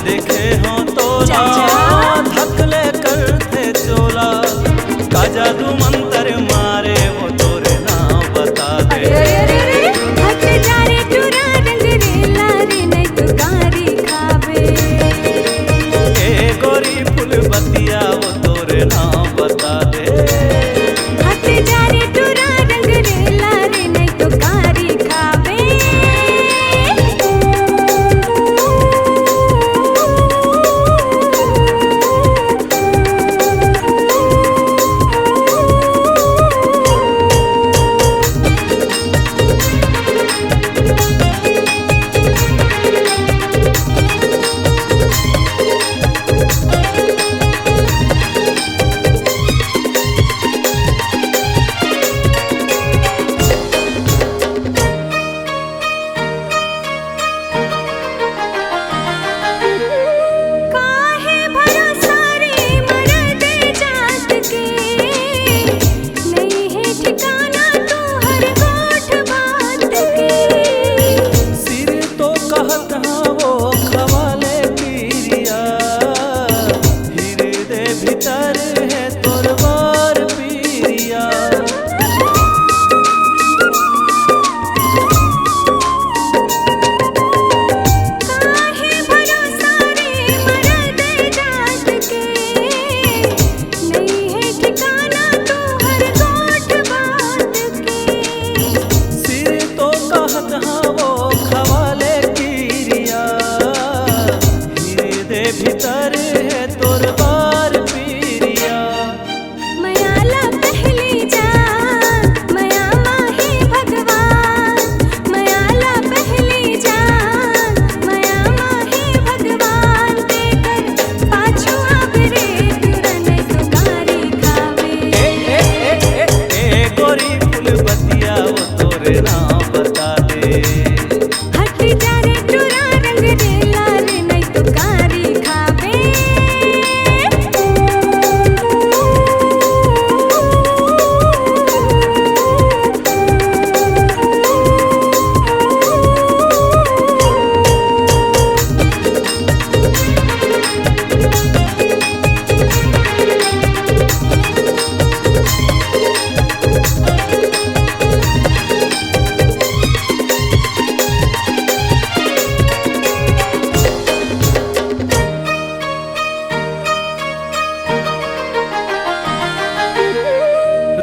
देखे हो तोला धकले करते चोला का जादू मंत्र मारे वो तोरे नाम बता दे। हट जा रे टूरा रंग रेला रे नहीं तो गारी खावे। ए गोरी फूल बतिया वो तोरे नाम बता दे। हट जा रे टूरा रंग रेला रे नहीं तो गारी खावे। भीतर है तोर बार पीरिया मयाला पहली जान मया माही भगवान। मयाला पहली जान मया माही भगवान। देकर पाछू आबरे टूरा नहीं तो गारी खावे। ए गोरी फूल बतिया वो तोरे नाम बता दे। हट जा रे टूरा रंग रेला रे नहीं तो गारी खावे।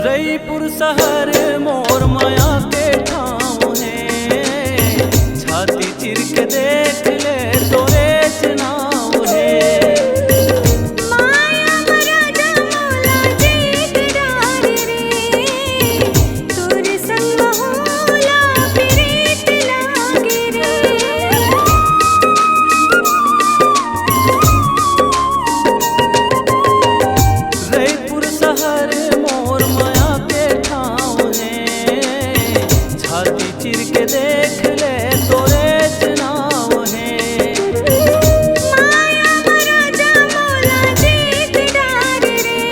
रईपुर शहर मोर माया के ठाव है। छाती चिर के देख ले तोरे चनाव है। माया मराजा मौला जीत डार रे तोर संग होला प्रीत लागे रे। रईपुर शहर मोर माया के ठाव है। छाती चिर के देख ले तोरे चनाव है। माया मराजा मौला जीत डार रे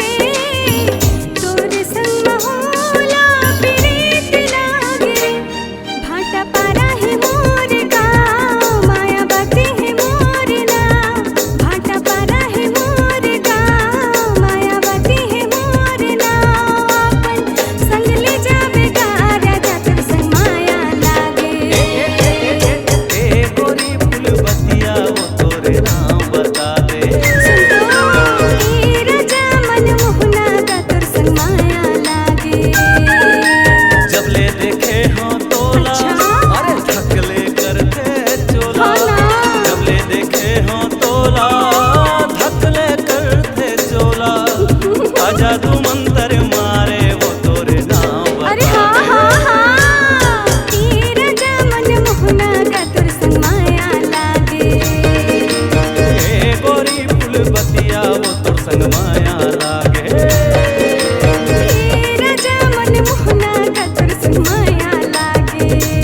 तोर संग होला प्रीत लागे रे। भाटा पारा है मोर गाँव माया बाती है मोर नाव। भाटा पारा है मोर गाँव माया बाती है मोर नाव। अपन संग ले जावे गारा जातर संग माया लागे। ए गोरी फूल बतिया वो तोरे नाम बता दे। ई राजा मन मोहना जातर संग माया लागे। जब ले देखे हो तोला अच्छा। अरे धकले करते चोला। हाँ ना। जब ले देखे हो तोला धकले करते चोला का जादू मंत्र मारे वो तोरे नाम अरे बता हाँ दे। हाँ हाँ ई राजा मन मोहना जातर संग माया लागे। ए गोरी फूल बतिया वो तोर संग माया लागे। ई राजा मन मोहना जातर संग माया लागे।